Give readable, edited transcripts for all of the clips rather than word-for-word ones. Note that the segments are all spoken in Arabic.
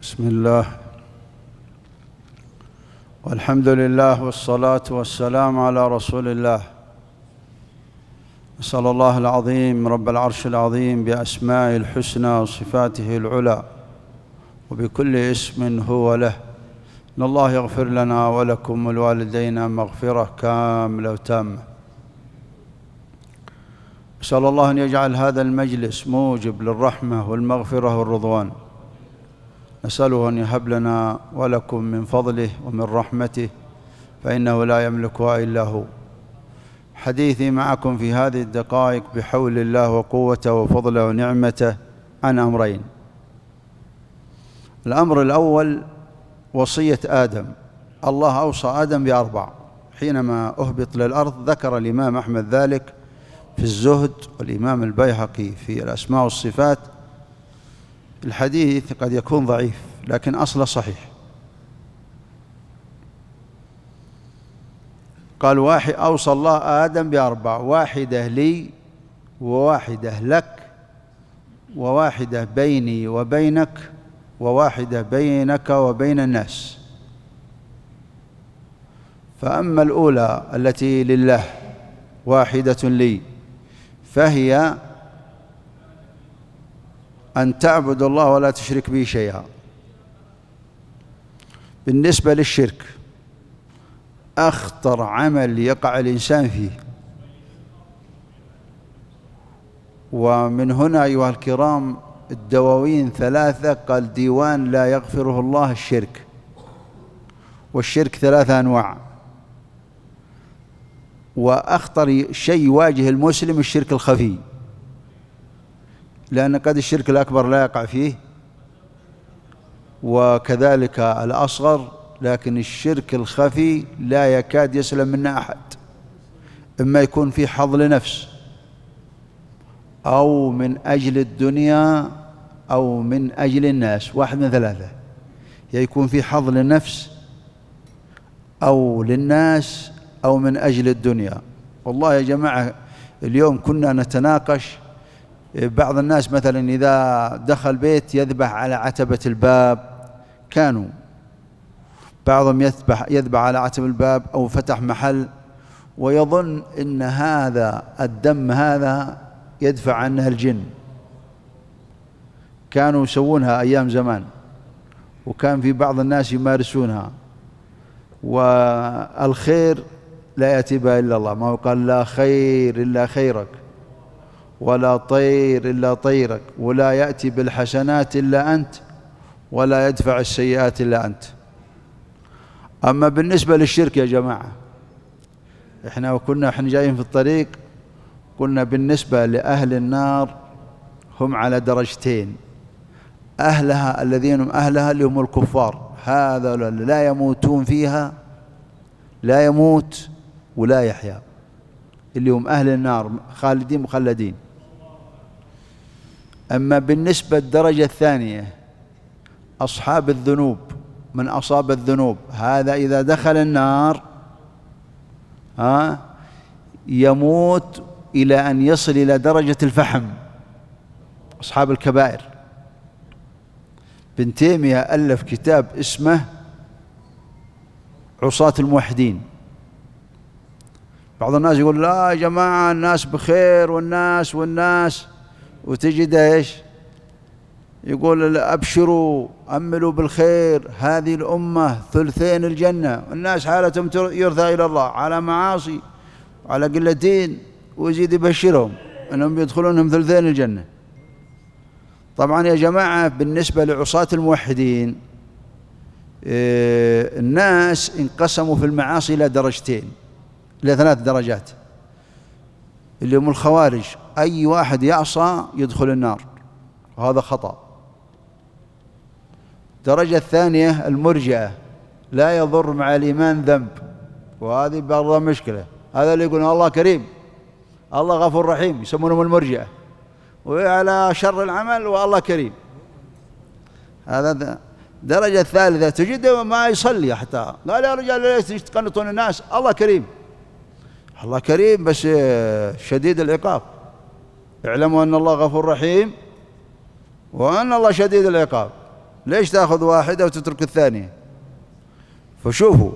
بسم الله والحمد لله والصلاة والسلام على رسول الله. أسأل الله العظيم رب العرش العظيم بأسمائه الحسنى وصفاته العلى وبكل اسم هو له إن الله يغفر لنا ولكم ولوالدينا مغفرة كاملة وتامة. أسأل الله أن يجعل هذا المجلس موجب للرحمة والمغفرة والرضوان. نسأله أن يهب لنا ولكم من فضله ومن رحمته فإنه لا يملكها إلا هو. حديثي معكم في هذه الدقائق بحول الله وقوته وفضله ونعمته عن أمرين. الأمر الأول وصية آدم. الله أوصى آدم بأربع حينما أهبط للأرض. ذكر الإمام أحمد ذلك في الزهد والإمام البيهقي في الأسماء والصفات. الحديث قد يكون ضعيف لكن أصله صحيح. قال أوصى الله آدم بأربع: واحدة لي وواحدة لك وواحدة بيني وبينك وواحدة بينك وبين الناس. فأما الأولى التي لله واحدة لي فهي أن تعبد الله ولا تشرك به شيئا. بالنسبة للشرك أخطر عمل يقع الإنسان فيه، ومن هنا أيها الكرام الدواوين ثلاثة. قال ديوان لا يغفره الله الشرك، والشرك ثلاثة أنواع، وأخطر شيء يواجه المسلم الشرك الخفي، لأن قد الشرك الأكبر لا يقع فيه وكذلك الأصغر، لكن الشرك الخفي لا يكاد يسلم منه أحد. إما يكون فيه حظ لنفس أو من أجل الدنيا أو من أجل الناس، واحد من ثلاثة. يكون فيه حظ للنفس أو للناس أو من أجل الدنيا. والله يا جماعة اليوم كنا نتناقش، بعض الناس مثلا إذا دخل بيت يذبح على عتبة الباب، كانوا بعضهم يذبح على عتبة الباب أو فتح محل ويظن إن هذا الدم هذا يدفع عنه الجن. كانوا يسوونها أيام زمان، وكان في بعض الناس يمارسونها، والخير لا يأتي به إلا الله. ما هو قال لا خير إلا خيرك ولا طير إلا طيرك ولا يأتي بالحسنات إلا أنت ولا يدفع السيئات إلا أنت. أما بالنسبة للشرك يا جماعة، إحنا جايين في الطريق قلنا بالنسبة لأهل النار هم على درجتين: أهلها الذين هم أهلها اللي هم الكفار، هذا لا يموتون فيها، لا يموت ولا يحيا، اللي هم أهل النار خالدين مخلدين. أما بالنسبة للدرجة الثانية أصحاب الذنوب، من أصاب الذنوب هذا إذا دخل النار يموت إلى أن يصل إلى درجة الفحم. أصحاب الكبائر. ابن تيمية ألف كتاب اسمه عصاة الموحدين. بعض الناس يقول لا يا جماعة الناس بخير والناس وتجد ايش يقول أبشروا أملوا بالخير، هذه الأمة ثلثين الجنة، والناس حالتهم يرثى إلى الله على معاصي وعلى قلة دين، ويزيد يبشرهم أنهم يدخلونهم ثلثين الجنة. طبعا يا جماعة بالنسبة لعصاة الموحدين الناس انقسموا في المعاصي إلى درجتين، إلى 3 درجات، اللي هم الخوارج. أي واحد يعصى يدخل النار، وهذا خطأ. الدرجة الثانية المرجئة، لا يضر مع الإيمان ذنب، وهذه برضه مشكلة. هذا اللي يقول الله كريم الله غفور رحيم، يسمونهم المرجئة، وعلى شر العمل والله كريم. هذا الدرجة الثالثة تجده ما يصلي حتى، قال يا رجال ليش تقنطون الناس؟ الله كريم، الله كريم بس شديد العقاب. اعلموا أن الله غفور رحيم وأن الله شديد العقاب. ليش تأخذ واحدة وتترك الثانية؟ فشوفوا،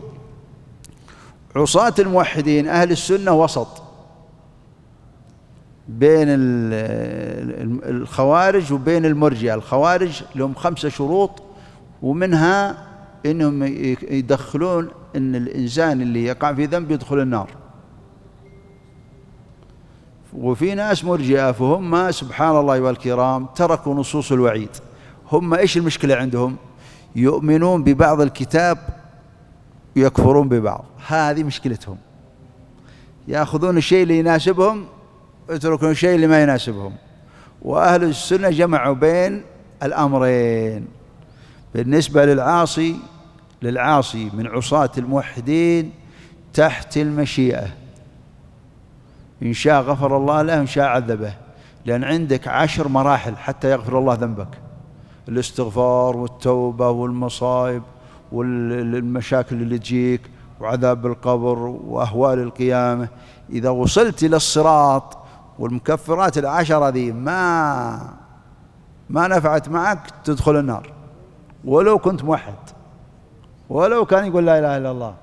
عصاة الموحدين أهل السنة وسط بين الخوارج وبين المرجئة. الخوارج لهم 5 شروط، ومنها إنهم يدخلون إن الإنسان اللي يقع في ذنب يدخل النار. وفي ناس مرجئة فهم سبحان الله والكرام تركوا نصوص الوعيد. هم إيش المشكلة عندهم؟ يؤمنون ببعض الكتاب ويكفرون ببعض. هذه مشكلتهم، يأخذون الشيء اللي يناسبهم ويتركون الشيء اللي ما يناسبهم. وأهل السنة جمعوا بين الأمرين. بالنسبة للعاصي من عصاة الموحدين تحت المشيئة، إن شاء غفر الله له، إن شاء عذبه، لأن عندك 10 مراحل حتى يغفر الله ذنبك: الاستغفار والتوبة والمصائب والمشاكل اللي تجيك وعذاب القبر وأهوال القيامة. إذا وصلت إلى الصراط والمكفرات 10 ذي ما نفعت معك تدخل النار، ولو كنت موحد، ولو كان يقول لا إله إلا الله.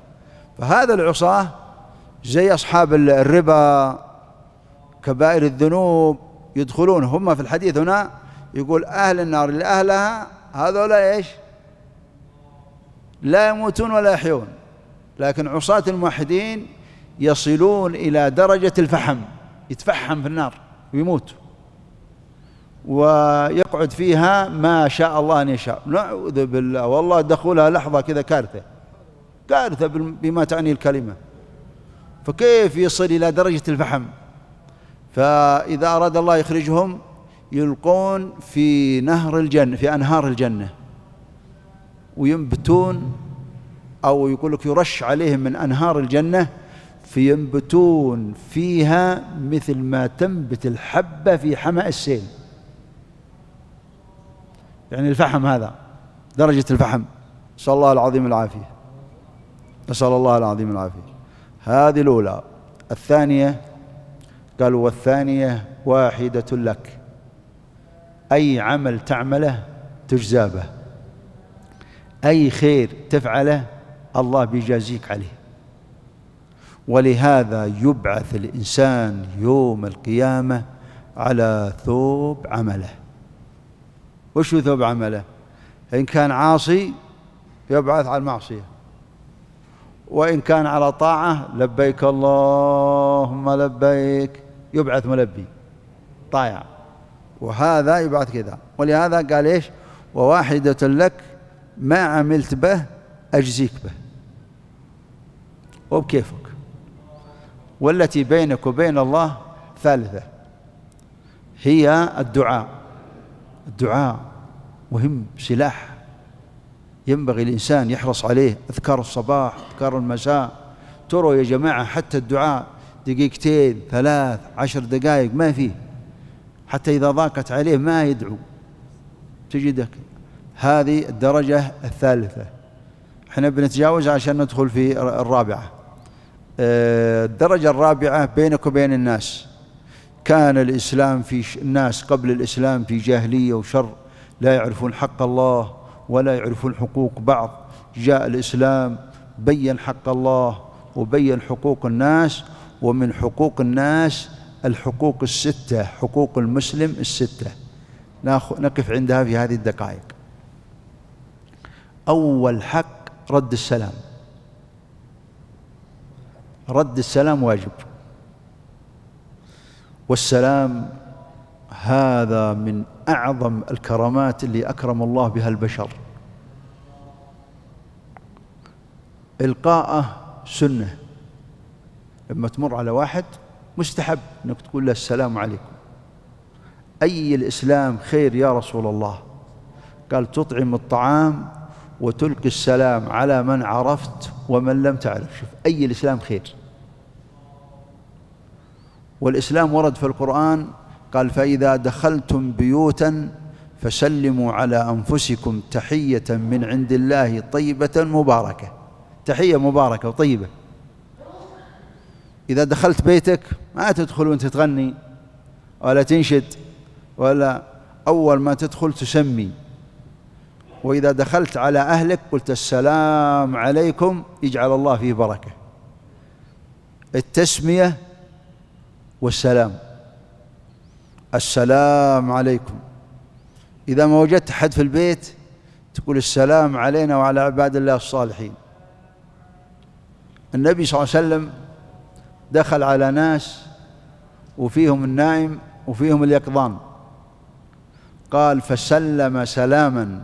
فهذا العصاة زي أصحاب الربا، كبائر الذنوب، يدخلون هم في الحديث هنا يقول أهل النار لأهلها هذولا إيش؟ لا يموتون ولا يحيون. لكن عصاة الموحدين يصلون إلى درجة الفحم، يتفحم في النار ويموت، ويقعد فيها ما شاء الله أن يشاء. نعوذ بالله، والله دخولها لحظة كذا كارثة بما تعني الكلمة. فكيف يصل إلى درجة الفحم؟ فإذا أراد الله يخرجهم يلقون في نهر الجنة، في أنهار الجنة، وينبتون، أو يقول لك يرش عليهم من أنهار الجنة فينبتون فيها مثل ما تنبت الحبة في حمأ السيل. يعني الفحم هذا درجة الفحم، نسأل الله العظيم العافية، نسأل الله العظيم العافية. هذه الأولى. الثانية قالوا والثانية واحدة لك، أي عمل تعمله تجزى به، أي خير تفعله الله بيجازيك عليه. ولهذا يبعث الإنسان يوم القيامة على ثوب عمله. وش هو ثوب عمله؟ إن كان عاصي يبعث على المعصية، وإن كان على طاعة لبيك اللهم لبيك يبعث ملبي طايع، وهذا يبعث كذا. ولهذا قال إيش؟ وواحدة لك ما عملت به أجزيك به وبكيفك. والتي بينك وبين الله ثالثة هي الدعاء. الدعاء مهم، سلاح ينبغي الإنسان يحرص عليه. أذكار الصباح، أذكار المساء. تروا يا جماعة حتى الدعاء 2 3 10 دقائق ما فيه، حتى إذا ضاقت عليه ما يدعو تجدك. هذه الدرجة الثالثة. احنا بنتجاوز عشان ندخل في الرابعة. الدرجة الرابعة بينك وبين الناس. كان الإسلام في الناس قبل الإسلام في جاهلية وشر، لا يعرفون حق الله ولا يعرفون حقوق بعض. جاء الإسلام بين حق الله وبين حقوق الناس. ومن حقوق الناس الحقوق 6، حقوق المسلم 6 نقف عندها في هذه الدقائق. أول حق رد السلام. رد السلام واجب، والسلام هذا من أعظم الكرامات اللي أكرم الله بها البشر. إلقاءه سنة، لما تمر على واحد مستحب أنك تقول له السلام عليكم. أي الإسلام خير يا رسول الله؟ قال تطعم الطعام وتلقي السلام على من عرفت ومن لم تعرف. شوف أي الإسلام خير. والإسلام ورد في القرآن قال فإذا دخلتم بيوتا فسلموا على أنفسكم تحية من عند الله طيبة مباركة. تحية مباركة وطيبة. إذا دخلت بيتك ما تدخل وانت تغني ولا تنشد، ولا أول ما تدخل تسمي وإذا دخلت على أهلك قلت السلام عليكم يجعل الله فيه بركة. التسمية والسلام، السلام عليكم. إذا ما وجدت أحد في البيت تقول السلام علينا وعلى عباد الله الصالحين. النبي صلى الله عليه وسلم دخل على ناس وفيهم النائم وفيهم اليقظان، قال فسلم سلاما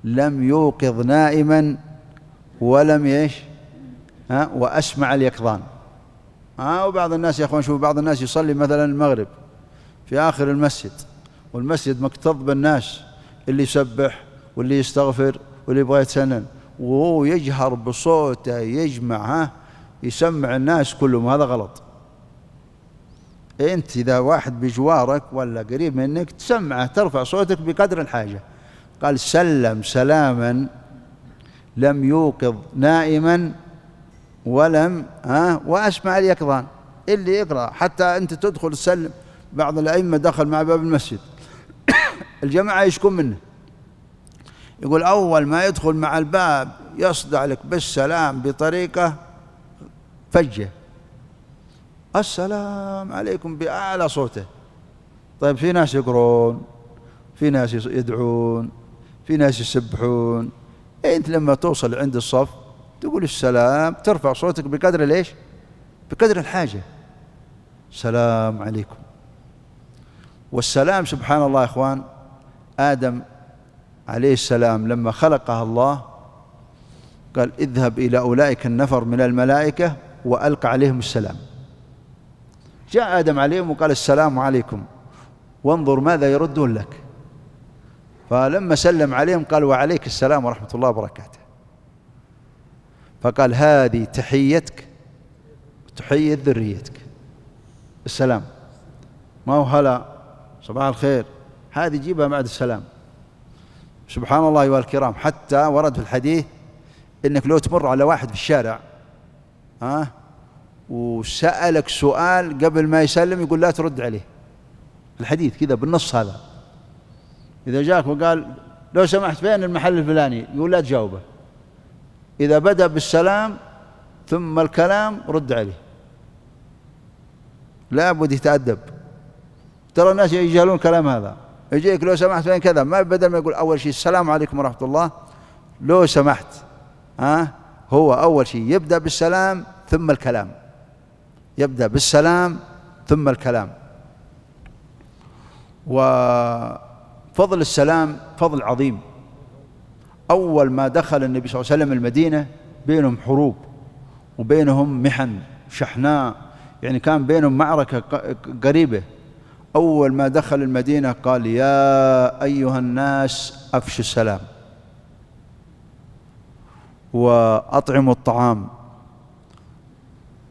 لم يوقظ نائما ولم وأسمع اليقظان. وبعض الناس يا أخوان، شوفوا بعض الناس يصلي مثلا المغرب في آخر المسجد، والمسجد مكتظ بالناس، اللي يسبح واللي يستغفر واللي يبغى يتسنن، وهو يجهر بصوته يجمع يسمع الناس كلهم. هذا غلط. انت اذا واحد بجوارك ولا قريب منك تسمعه، ترفع صوتك بقدر الحاجة. قال سلم سلاما لم يوقظ نائما ولم واسمع اليقظان. اللي يقرأ حتى انت تدخل تسلم. بعض الأئمة دخل مع باب المسجد الجماعة يشكون منه، يقول أول ما يدخل مع الباب يصدع لك بالسلام بطريقة فجة، السلام عليكم بأعلى صوته. طيب في ناس يقرون، في ناس يدعون، في ناس يسبحون. أنت لما توصل عند الصف تقول السلام، ترفع صوتك بقدر ليش؟ بقدر الحاجة. سلام عليكم. والسلام سبحان الله يا إخوان، آدم عليه السلام لما خلقه الله قال اذهب إلى أولئك النفر من الملائكة وألق عليهم السلام. جاء آدم عليهم وقال السلام عليكم، وانظر ماذا يردون لك. فلما سلم عليهم قال وعليك السلام ورحمة الله وبركاته. فقال هذه تحيتك تحية ذريتك، السلام. ما هو هلا صباح الخير، هذه جيبها بعد السلام. سبحان الله أيها الكرام، حتى ورد في الحديث إنك لو تمر على واحد في الشارع وسألك سؤال قبل ما يسلم يقول لا ترد عليه. الحديث كذا بالنص هذا. إذا جاك وقال لو سمحت فين المحل الفلاني، يقول لا تجاوبه. إذا بدأ بالسلام ثم الكلام رد عليه، لا بد يتأدب. ترى الناس يجهلون الكلام هذا. يجيك لو سمحت فين كذا، ما بدل ما يقول أول شيء السلام عليكم ورحمة الله، لو سمحت هو أول شيء يبدأ بالسلام ثم الكلام، يبدأ بالسلام ثم الكلام. وفضل السلام فضل عظيم. أول ما دخل النبي صلى الله عليه وسلم المدينة بينهم حروب وبينهم محن شحناء، يعني كان بينهم معركة قريبة. أول ما دخل المدينة قال يا أيها الناس أفشوا السلام وأطعموا الطعام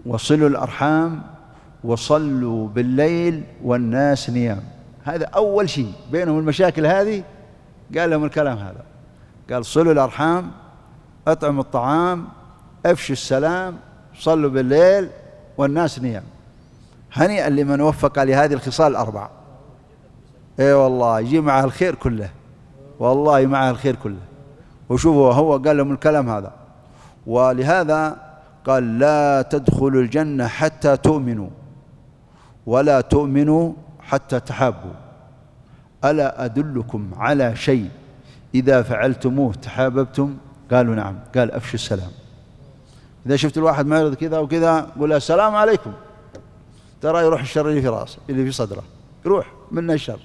وصلوا الأرحام وصلوا بالليل والناس نيام. هذا أول شيء بينهم المشاكل هذه، قال لهم الكلام هذا. قال صلوا الأرحام، أطعموا الطعام، أفشوا السلام، صلوا بالليل والناس نيام. هنيئا لمن وفق لهذه الخصال الأربع. اي والله يجي معها الخير كله، والله معها الخير كله. وشوفوا هو قال لهم الكلام هذا. ولهذا قال لا تدخلوا الجنة حتى تؤمنوا ولا تؤمنوا حتى تحابوا. ألا أدلكم على شيء إذا فعلتموه تحاببتم؟ قالوا نعم. قال أفشوا السلام. إذا شفت الواحد معرض كذا وكذا قول السلام عليكم، ترى يروح الشر اللي في راسه اللي في صدره، يروح منه الشر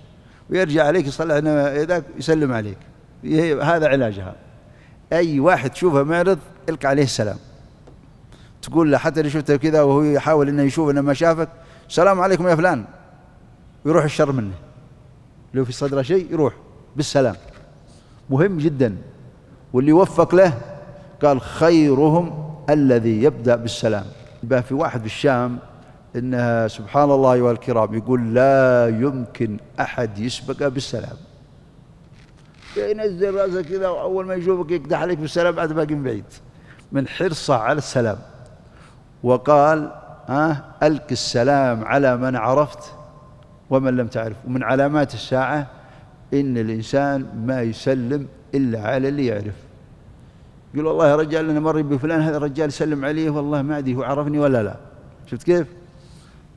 ويرجع عليك يصلح إذا يسلم عليك. هذا علاجها. أي واحد تشوفه معرض القى عليه السلام، تقول له حتى اللي شفته كذا وهو يحاول إنه يشوف إنه ما شافك، السلام عليكم يا فلان، ويروح الشر منه. لو في صدره شيء يروح بالسلام. مهم جدا. واللي وفق له قال خيرهم الذي يبدأ بالسلام. يبقى في واحد في الشام إنها سبحان الله أيها الكرام يقول لا يمكن أحد يسبق بالسلام. ينزل رأسه كذا وأول ما يشوفك يقدح عليك بالسلام بعد باقي من بعيد من حرصه على السلام. وقال ألق السلام على من عرفت ومن لم تعرف. ومن علامات الساعة إن الإنسان ما يسلم إلا على اللي يعرف. يقول والله يا رجال أنا مر بفلان، هذا الرجال سلم عليه والله ما أدري هو عرفني ولا لا. شفت كيف؟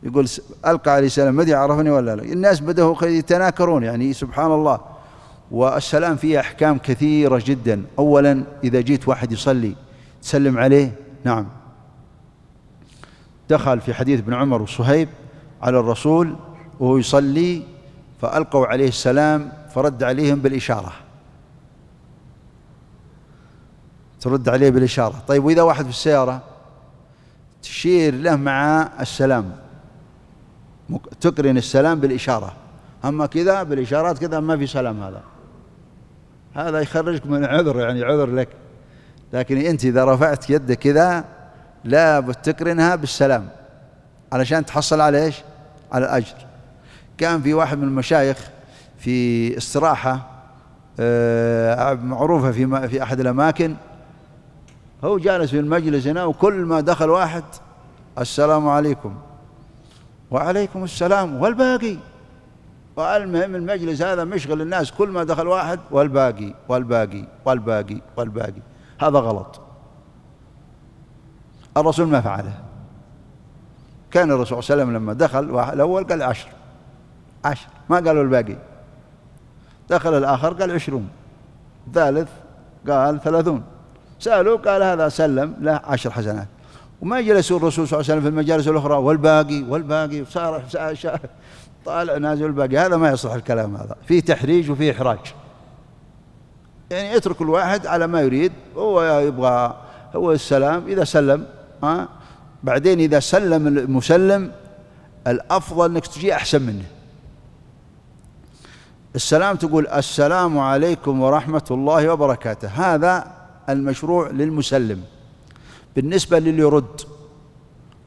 يقول ألقى عليه السلام ما أدري عرفني ولا لا. الناس بدأوا يتناكرون يعني سبحان الله. والسلام فيه أحكام كثيرة جدا. أولا إذا جيت واحد يصلي تسلم عليه. نعم، دخل في حديث ابن عمر وصهيب على الرسول وهو يصلي فألقوا عليه السلام فرد عليهم بالإشارة، ترد عليه بالإشارة. طيب وإذا واحد في السيارة تشير له مع السلام، تقرن السلام بالإشارة. أما كذا بالإشارات كذا ما في سلام. هذا يخرجك من عذر، يعني عذر لك. لكن أنت إذا رفعت يدك كذا لا بتقرنها بالسلام علشان تحصل على إيش؟ على الأجر. كان في واحد من المشايخ في استراحة معروفة في أحد الأماكن، هو جالس في المجلس هنا وكل ما دخل واحد السلام عليكم وعليكم السلام والباقي. والمهم المجلس هذا مشغل الناس، كل ما دخل واحد والباقي والباقي والباقي والباقي. هذا غلط، الرسول ما فعله. كان الرسول صلى الله عليه وسلم لما دخل الأول قال 10 ما قالوا الباقي. دخل الآخر قال 20، ثالث قال 30. سألوا قال هذا سلم له 10 حسنات. وما جلسوا الرسول صلى الله عليه وسلم في المجالس الأخرى والباقي والباقي صار طالع نازل الباقي. هذا ما يصلح الكلام، هذا فيه تحريج وفيه إحراج. يعني اترك الواحد على ما يريد، هو يبغى هو السلام إذا سلم. بعدين إذا سلم المسلم الأفضل أنك تجي أحسن منه. السلام تقول السلام عليكم ورحمة الله وبركاته، هذا المشروع للمسلم. بالنسبة للي يرد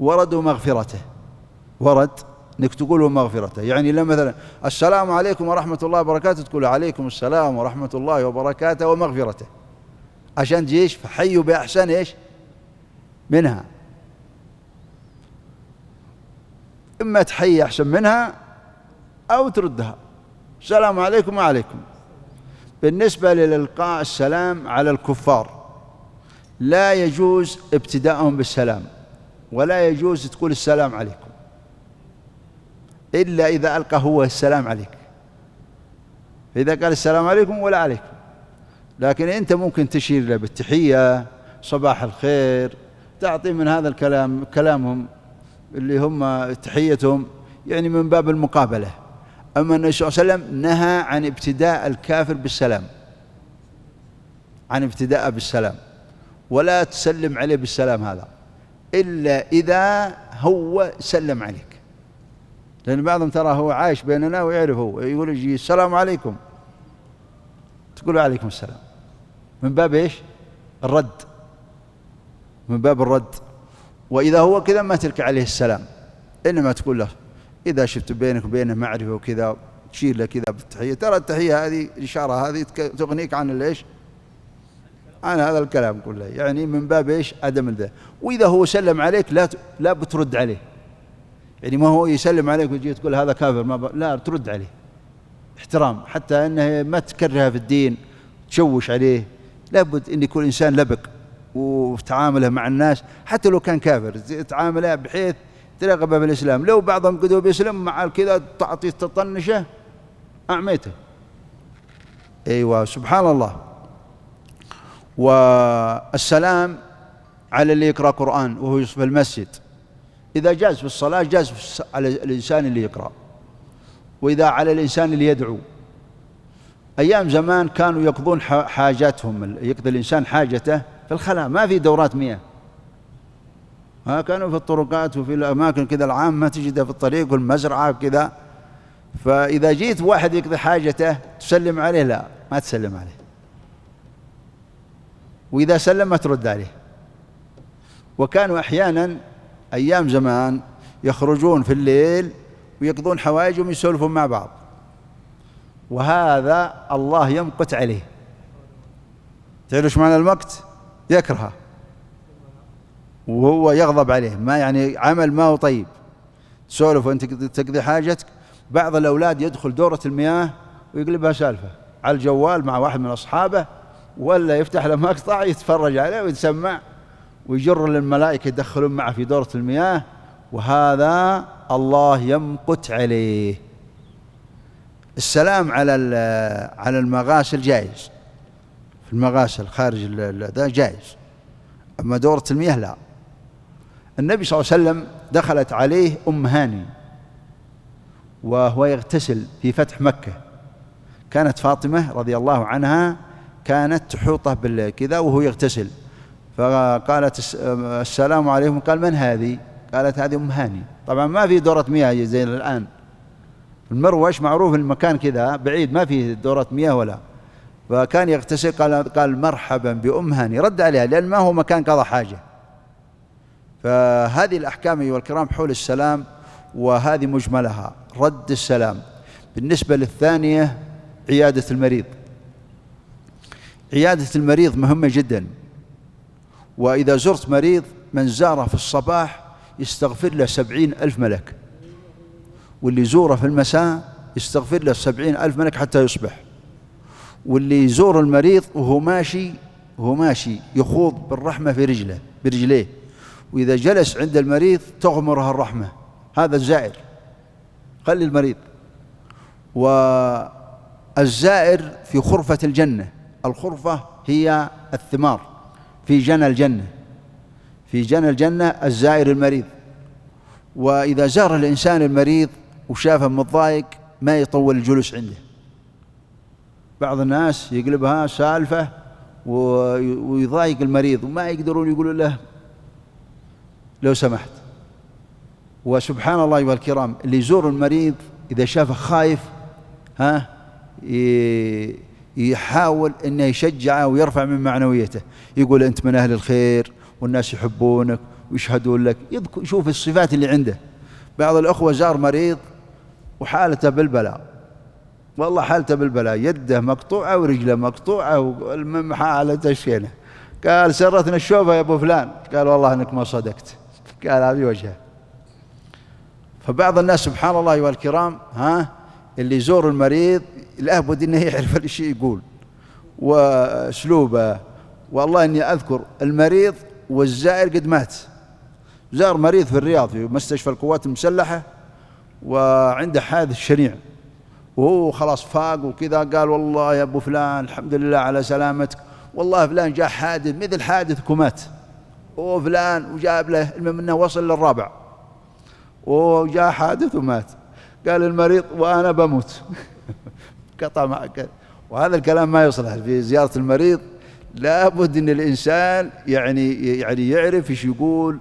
ورد مغفرته، ورد انك تقول مغفرته. يعني لما مثلا السلام عليكم ورحمة الله وبركاته تقول عليكم السلام ورحمة الله وبركاته ومغفرته، عشان تجيش فحيوا بأحسن ايش منها. اما تحيي احسن منها او تردها السلام عليكم وعليكم. بالنسبة للإلقاء السلام على الكفار لا يجوز ابتداءهم بالسلام، ولا يجوز تقول السلام عليكم إلا إذا ألقى هو السلام عليك. إذا قال السلام عليكم ولا عليكم، لكن أنت ممكن تشير له بالتحية صباح الخير، تعطي من هذا الكلام كلامهم اللي هم تحيتهم يعني من باب المقابلة. أما النبي صلى الله عليه وسلم نهى عن ابتداء الكافر بالسلام، عن ابتداء بالسلام، ولا تسلم عليه بالسلام هذا إلا إذا هو سلم عليك. لأن بعضهم ترى هو عايش بيننا ويعرف، هو يقول يجي السلام عليكم تقول عليكم السلام، من باب إيش؟ الرد، من باب الرد. وإذا هو كذا ما تلك عليه السلام، إنما تقول له إذا شفت بينك وبينه معرفة وكذا تشير له كذا بالتحية. ترى التحية هذه الإشارة هذه تغنيك عن الإيش؟ عن هذا الكلام كله، يعني من باب إيش؟ عدم الذا. وإذا هو سلم عليك لا بترد عليه، يعني ما هو يسلم عليك وتجي تقول هذا كافر لا ترد عليه احترام، حتى أنه ما تكرهه في الدين تشوش عليه. لابد أن يكون إنسان لبق وتعامله مع الناس حتى لو كان كافر، تعامله بحيث ترغبه بالإسلام. لو بعضهم قدوا بيسلم مع كذا تعطي تطنشه أعميته. أيوة سبحان الله. والسلام على اللي يقرأ قرآن وهو في المسجد، إذا جاز في الصلاة جاز على الإنسان اللي يقرأ، وإذا على الإنسان اللي يدعو. أيام زمان كانوا يقضون حاجاتهم، يقضي الإنسان حاجته في الخلاء، ما في دورات مياه. كانوا في الطرقات وفي الأماكن كذا العامة تجده في الطريق والمزرعة كذا. فإذا جيت واحد يقضي حاجته تسلم عليه؟ لا، ما تسلم عليه، وإذا سلم ما ترد عليه. وكانوا أحيانا أيام زمان يخرجون في الليل ويقضون حوائجهم يسولفون مع بعض، وهذا الله يمقت عليه. تعرفش معنى المقت؟ يكرهه وهو يغضب عليه، ما يعني عمل ما هو طيب. تسولف وانت تقضي حاجتك، بعض الأولاد يدخل دورة المياه ويقلبها سالفة على الجوال مع واحد من أصحابه، ولا يفتح له مقطع يتفرج عليه ويتسمع، ويجر للملائكة يدخلون معه في دورة المياه، وهذا الله يمقت عليه. السلام على المغاسل جائز، في المغاسل خارج ذا جائز، أما دورة المياه لا. النبي صلى الله عليه وسلم دخلت عليه أم هاني وهو يغتسل في فتح مكة، كانت فاطمة رضي الله عنها كانت تحوطه بالكذا وهو يغتسل، فقالت السلام عليكم، قال من هذه؟ قالت هذه أم هاني. طبعا ما في دورة مياه زي الآن، المروش معروف المكان كذا بعيد ما في دورة مياه ولا، فكان يغتسل قال مرحبا بأم هاني، رد عليها لأن ما هو مكان قضى حاجة. فهذه الأحكام أيها الكرام حول السلام، وهذه مجملها رد السلام. بالنسبة للثانية عيادة المريض، عيادة المريض مهمة جدا، وإذا زرت مريض من زاره في الصباح يستغفر له 70,000 ملك، واللي يزوره في المساء يستغفر له 70,000 ملك حتى يصبح. واللي يزور المريض وهو ماشي يخوض بالرحمة في برجليه، وإذا جلس عند المريض تغمرها الرحمة، هذا الزائر. خلي المريض. والزائر في خرفة الجنة، الخرفة هي الثمار في جنى الجنة، في جنى الجنة الزائر المريض. وإذا زار الإنسان المريض وشافه متضايق ما يطول الجلوس عنده. بعض الناس يقلبها سالفة ويضايق المريض وما يقدرون يقولوا له لو سمحت. وسبحان الله أيها الكرام، اللي يزور المريض إذا شافه خايف يحاول أنه يشجعه ويرفع من معنويته، يقول أنت من أهل الخير والناس يحبونك ويشهدون لك، يشوف الصفات اللي عنده. بعض الأخوة زار مريض وحالته بالبلاء، والله حالته بالبلاء، يده مقطوعة ورجله مقطوعة والمهم حالته شينة. قال سرتنا الشوفة يا أبو فلان، قال والله أنك ما صدقت، قال هذه وجهه. فبعض الناس سبحان الله أيها الكرام اللي يزور المريض لابد أنه يعرف الشيء يقول وأسلوبه. والله إني أذكر المريض والزائر قد مات، زار مريض في الرياض في مستشفى القوات المسلحة وعنده حادث شنيع، وهو خلاص فاق وكذا، قال والله يا أبو فلان الحمد لله على سلامتك، والله فلان جاء حادث مثل حادثك ومات، وفلان وجاب له المهم أنه وصل للرابع وجاء حادث ومات. قال المريض وأنا بموت قطع معك. وهذا الكلام ما يصلح في زيارة المريض، لابد أن الإنسان يعني يعرف إيش يقول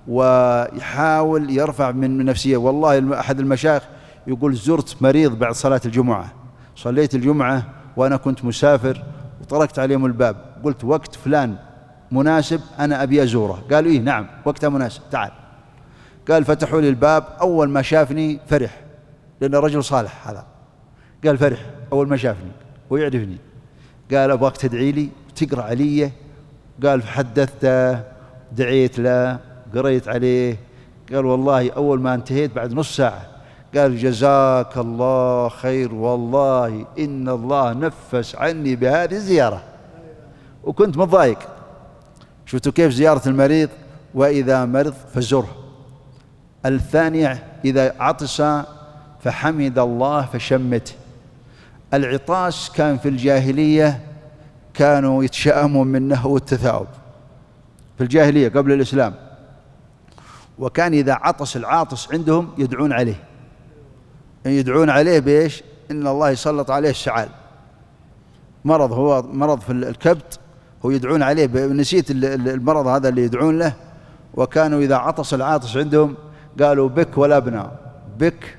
ويحاول يرفع من نفسيه. والله أحد المشايخ يقول زرت مريض بعد صلاة الجمعة، صليت الجمعة وأنا كنت مسافر وطرقت عليهم الباب، قلت وقت فلان مناسب أنا أبي أزوره، قالوا إيه نعم وقتها مناسب تعال. قال فتحوا لي الباب، أول ما شافني فرح لأنه رجل صالح هذا، قال فرح أول ما شافني ويعرفني، قال أبغاك تدعي لي وتقرأ علي. قال حدثته دعيت له قريت عليه. قال والله أول ما انتهيت بعد نص ساعة قال جزاك الله خير، والله إن الله نفس عني بهذه الزيارة وكنت متضايق. شفتوا كيف زيارة المريض؟ وإذا مرض فزره. الثانية إذا عطس فحمد الله فشمته. العطاس كان في الجاهلية كانوا يتشائمون منه والتثاؤب في الجاهلية قبل الإسلام، وكان إذا عطس العاطس عندهم يدعون عليه، يدعون عليه بإيش؟ إن الله يسلط عليه السعال، مرض هو مرض في الكبد، هو يدعون عليه نسيت المرض هذا اللي يدعون له. وكانوا إذا عطس العاطس عندهم قالوا بك ولا ابناء، بك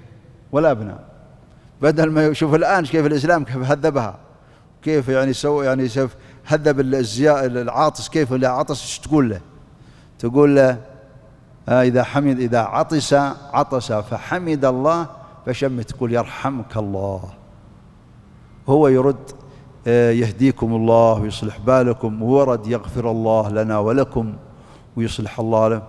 ولا ابناء، بدل ما يشوف الآن كيف الإسلام كيف هذبها، كيف يعني سوى يعني هذب العاطس، كيف اللي عطس تقول له؟ تقول له إذا عطس فحمد الله فشمت، تقول يرحمك الله. هو يرد يهديكم الله ويصلح بالكم، وورد يغفر الله لنا ولكم ويصلح الله لهم.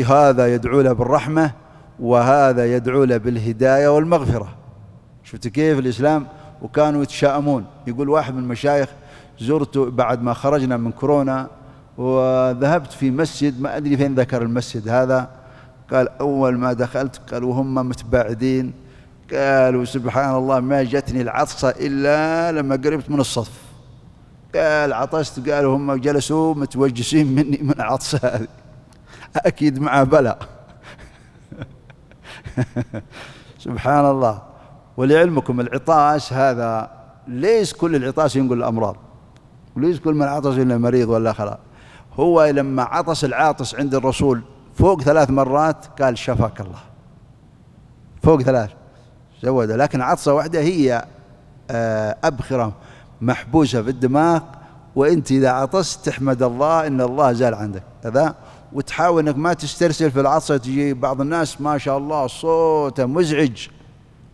هذا يدعو له بالرحمة وهذا يدعو له بالهداية والمغفرة. شفت كيف الإسلام؟ وكانوا يتشائمون. يقول واحد من المشايخ زرته بعد ما خرجنا من كورونا وذهبت في مسجد ما أدري فين ذكر المسجد هذا، قال أول ما دخلت قال وهم متباعدين، قالوا سبحان الله ما جتني العطسة إلا لما قربت من الصف، قال عطست، قالوا هم جلسوا متوجسين مني من العطسة هذه، أكيد معه بلاء. سبحان الله. ولعلمكم العطاس هذا ليس كل العطاس ينقل الأمراض، وليس كل من عطس إلا مريض ولا خلاص. هو لما عطس العاطس عند الرسول فوق 3 مرات قال شفاك الله، فوق 3 زود، لكن عطسة واحدة هي أبخرة محبوسة في الدماغ، وأنت إذا عطست تحمد الله إن الله زال عندك هذا، وتحاول إنك ما تسترسل في العطسة. تجي بعض الناس ما شاء الله صوته مزعج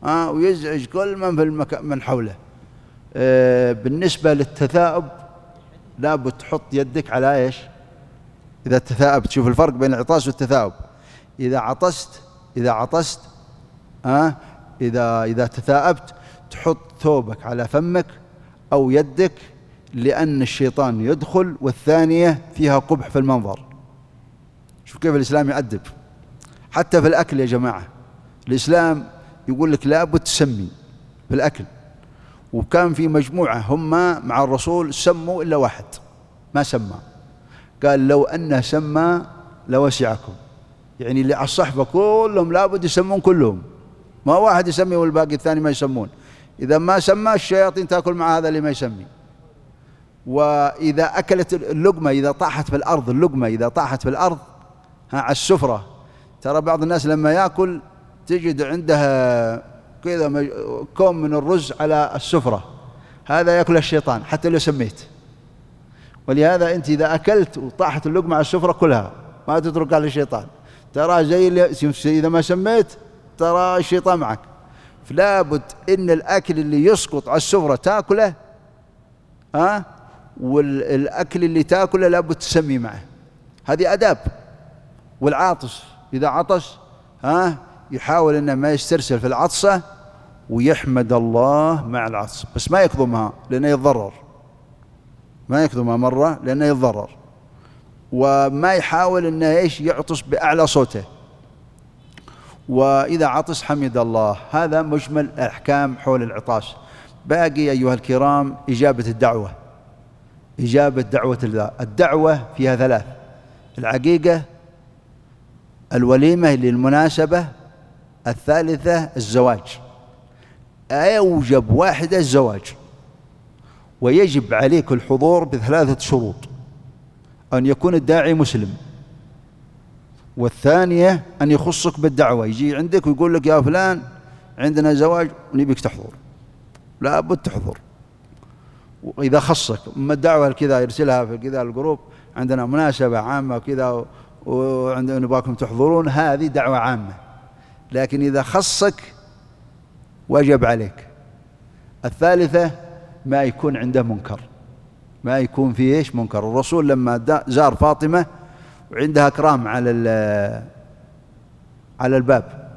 ويزعج كل من في من حوله. بالنسبة للتثاؤب لابد تحط يدك على إيش؟ إذا تثاءبت، تشوف الفرق بين العطاس والتثاؤب. إذا عطست إذا تثاءبت تحط ثوبك على فمك أو يدك، لأن الشيطان يدخل، والثانية فيها قبح في المنظر. شوف كيف الإسلام يؤدب حتى في الأكل يا جماعة. الإسلام يقول لك لابد تسمي في الأكل، وكان في مجموعة هم مع الرسول سموا إلا واحد ما سمى، قال لو أنه سمى لوسعكم، يعني اللي على الصحبة كلهم لابد يسمون كلهم، ما واحد يسمي والباقي الثاني ما يسمون. إذا ما سمى الشياطين تأكل مع هذا اللي ما يسمي. وإذا أكلت اللقمة إذا طاحت في الأرض، اللقمة إذا طاحت في الأرض على السفرة، ترى بعض الناس لما يأكل تجد عندها كذا كوم من الرز على السفرة، هذا يأكل الشيطان حتى لو سميت. ولهذا أنت إذا أكلت وطاحت اللقمة على السفرة كلها، ما تتركها للشيطان، ترى إذا ما سميت ترى الشيطان معك. فلا بد إن الأكل اللي يسقط على السفرة تأكله، والأكل اللي تأكله لابد تسمي معه، هذه أداب. والعاطس إذا عطس يحاول إنه ما يسترسل في العطسة ويحمد الله مع العطس، بس ما يكظمها لأنه يتضرر، ما يكظمها مرة لأنه يتضرر، وما يحاول إنه يعطس بأعلى صوته. وإذا عطس حمد الله. هذا مجمل الأحكام حول العطاس. باقي أيها الكرام إجابة الدعوة، إجابة دعوة الله. الدعوة فيها 3: العقيقة، الوليمة للمناسبة، الثالثة الزواج. أوجب واحدة الزواج، ويجب عليك الحضور ب3 شروط: أن يكون الداعي مسلم، والثانية أن يخصك بالدعوة، يجي عندك ويقول لك يا فلان عندنا زواج ونبيك تحضر، لا بد تحضر. وإذا خصك، أما الدعوة كذا يرسلها في كذا الجروب عندنا مناسبة عامة كذا وعندنا نباكم تحضرون، هذه دعوة عامة. لكن إذا خصك وجب عليك. الثالثة ما يكون عنده منكر، ما يكون فيه منكر. الرسول لما زار فاطمة وعندها كرام على الباب،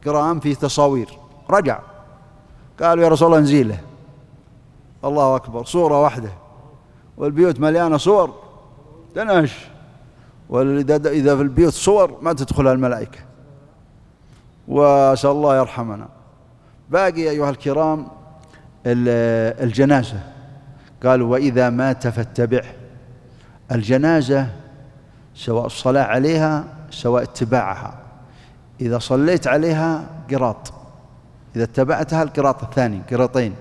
كرام فيه تصاوير، رجع قالوا يا رسول الله نزيله. الله أكبر، صورة واحدة والبيوت مليانة صور تناش، وإذا في البيوت صور ما تدخلها الملائكة، وأسأل الله يرحمنا. باقي أيها الكرام الجنازة، قالوا وإذا مات فاتبعه. الجنازة سواء الصلاة عليها سواء اتباعها، إذا صليت عليها قراط، إذا اتبعتها القراط الثاني قراطين.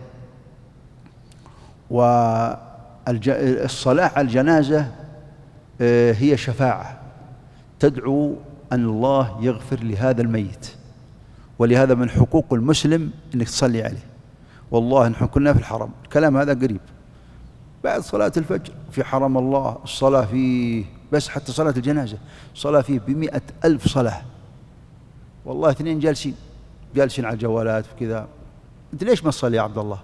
والصلاة على الجنازة هي شفاعة، تدعو أن الله يغفر لهذا الميت، ولهذا من حقوق المسلم أنك تصلي عليه. والله نحن كنا في الحرم، الكلام هذا قريب، بعد صلاة الفجر في حرم الله الصلاة فيه، بس حتى صلاة الجنازة صلاة فيه ب100,000 صلاة. والله 2 جالسين على الجوالات وكذا. أنت ليش ما تصلي يا عبد الله؟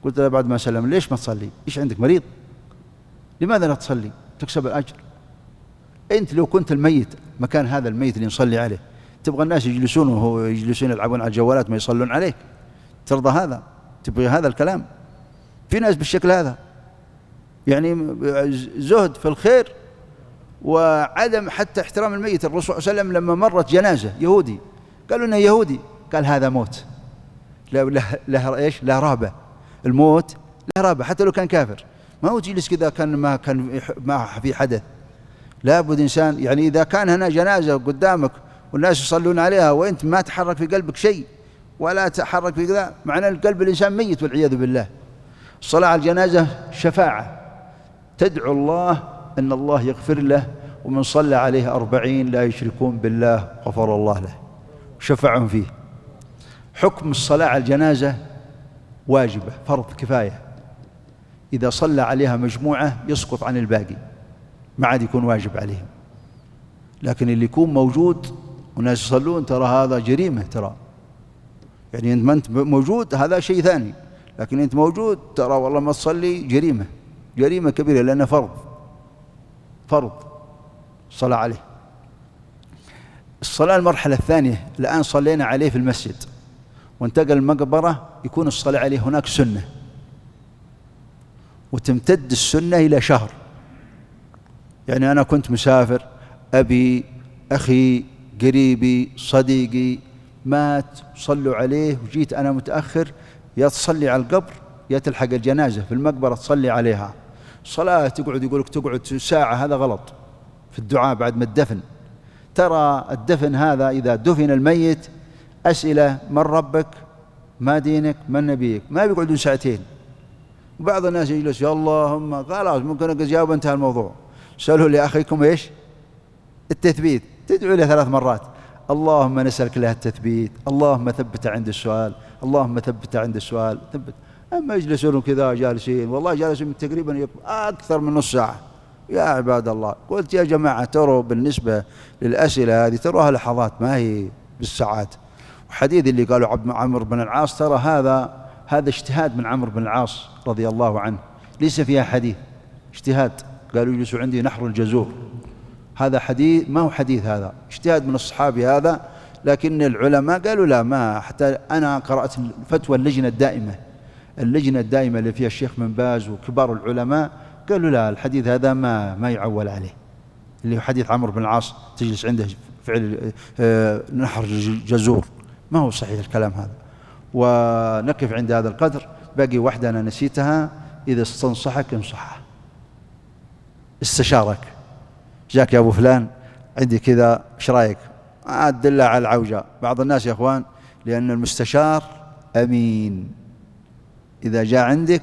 قلت له بعد ما سلم ليش ما تصلي؟ إيش عندك مريض؟ لماذا لا تصلي؟ تكسب الأجر. أنت لو كنت الميت مكان هذا الميت اللي نصلي عليه، تبغى الناس يجلسون وهو يجلسون يلعبون على الجوالات ما يصلون عليك؟ ترضى هذا؟ تبغي هذا الكلام؟ في ناس بالشكل هذا، يعني زهد في الخير وعدم حتى احترام الميت. الرسول صلى الله عليه وسلم لما مرت جنازة يهودي قالوا إنه يهودي، قال هذا موت، له إيش؟ له رهبة. الموت له رهبة حتى لو كان كافر، ما هو تجلس كذا كان ما في حدث. لابد إنسان، يعني إذا كان هنا جنازة قدامك والناس يصلون عليها وأنت ما تحرك في قلبك شيء ولا تحرك في كذا، معناه القلب الإنسان ميت والعياذ بالله. الصلاة على الجنازة شفاعة، تدعو الله أن الله يغفر له، ومن صلى عليه 40 لا يشركون بالله غفر الله له، شفعهم فيه. حكم الصلاة على الجنازة واجبة فرض كفاية، إذا صلى عليها مجموعة يسقط عن الباقي، ما عاد يكون واجب عليهم. لكن اللي يكون موجود وناس يصلون ترى هذا جريمة، ترى يعني أنت ما أنت موجود هذا شيء ثاني، لكن أنت موجود ترى والله ما تصلي جريمة، جريمة كبيرة، لأنه فرض الصلاة عليه. الصلاة المرحلة الثانية، الآن صلينا عليه في المسجد وانتقل المقبرة، يكون الصلاة عليه هناك سنة، وتمتد السنة إلى شهر. يعني أنا كنت مسافر، أبي أخي قريبي صديقي مات، صلوا عليه وجيت أنا متأخر، يا تصلي على القبر يا تلحق الجنازة في المقبرة تصلي عليها. صلاة تقعد يقولك تقعد ساعة، هذا غلط في الدعاء بعد ما الدفن. ترى الدفن هذا إذا دفن الميت أسئلة: من ربك؟ ما دينك؟ من نبيك؟ ما بيقعدون ساعتين. وبعض الناس يجلس يا اللهم خلاص ممكن جاوب انتهى الموضوع. سألوا لأخيكم إيش؟ التثبيت، تدعو له 3 مرات: اللهم نسألك له التثبيت، اللهم ثبت عند السؤال، اللهم ثبت عند السؤال، ثبت. أما يجلسون كذا جالسين، والله جالسين تقريبا أكثر من نص ساعة. يا عباد الله، قلت يا جماعة تروا بالنسبة للأسئلة هذه تروها لحظات ما هي بالساعات. وحديث اللي قالوا عمرو بن العاص، ترى هذا اجتهاد من عمرو بن العاص رضي الله عنه، ليس فيها حديث، اجتهاد. قالوا يجلسوا عندي نحر الجزور، هذا حديث ما هو حديث، هذا اجتهاد من الصحابي هذا. لكن العلماء قالوا لا، ما حتى أنا قرأت فتوى اللجنة الدائمة اللي فيها الشيخ بن باز وكبار العلماء، قالوا لا، الحديث هذا ما يعول عليه، اللي هو حديث عمرو بن العاص تجلس عنده فعل نحر جزور، ما هو صحيح الكلام هذا. ونقف عند هذا القدر. باقي واحدة أنا نسيتها: إذا استنصحك انصحه، استشارك، جاك يا أبو فلان عندي كذا إيش رأيك؟ أدله على العوجة. بعض الناس يا أخوان، لأن المستشار أمين، إذا جاء عندك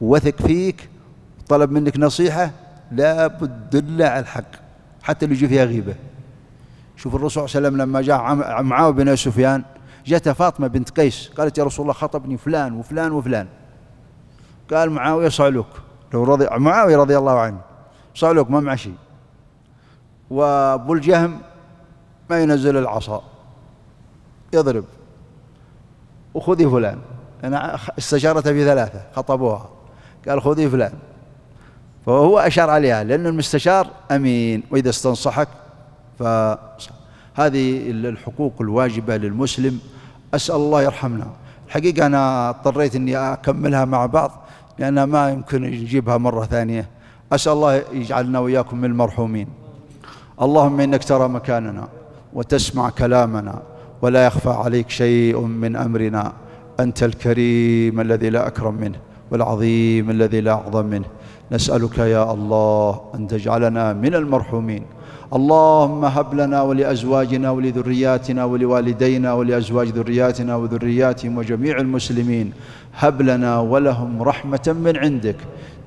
وثق فيك طلب منك نصيحة لا بد دله على الحق حتى اللي يجي فيها غيبة. شوف الرسول صلى الله عليه وسلم لما جاء معاوية بن سفيان، جاءت فاطمة بنت قيس قالت يا رسول الله خطبني فلان وفلان وفلان. قال معاوية صعلوك، معاوية رضي الله عنه صعلوك ما مع شيء، وابو الجهم ما ينزل العصا يضرب، وخذي فلان. أنا استشارته في 3 خطبوها، قال خذي فلان، فهو أشار عليها لأن المستشار أمين. وإذا استنصحك فهذه الحقوق الواجبة للمسلم. أسأل الله يرحمنا. الحقيقة أنا اضطريت أني أكملها مع بعض لأنها ما يمكن يجيبها مرة ثانية. أسأل الله يجعلنا وإياكم من المرحومين. اللهم إنك ترى مكاننا وتسمع كلامنا ولا يخفى عليك شيء من أمرنا. أنت الكريم الذي لا أكرم منه، والعظيم الذي لا أعظم منه. نسألك يا الله أن تجعلنا من المرحومين. اللهم هب لنا ولأزواجنا ولذرياتنا ولوالدينا ولأزواج ذرياتنا وذرياتهم وجميع المسلمين، هب لنا ولهم رحمة من عندك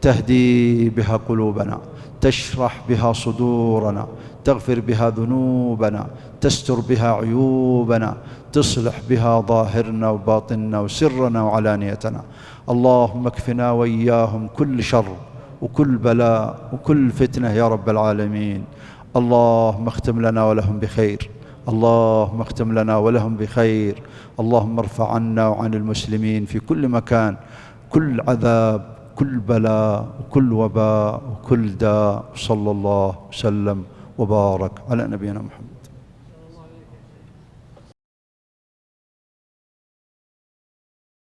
تهدي بها قلوبنا، تشرح بها صدورنا، تغفر بها ذنوبنا، تستر بها عيوبنا، تصلح بها ظاهرنا وباطننا وسرنا وعلانيتنا. اللهم اكفنا وإياهم كل شر وكل بلاء وكل فتنة يا رب العالمين. اللهم اختم لنا ولهم بخير، اللهم اختم لنا ولهم بخير. اللهم ارفع عنا وعن المسلمين في كل مكان كل عذاب، كل بلاء وكل وباء وكل داء. صلى الله وسلم وبارك على نبينا محمد.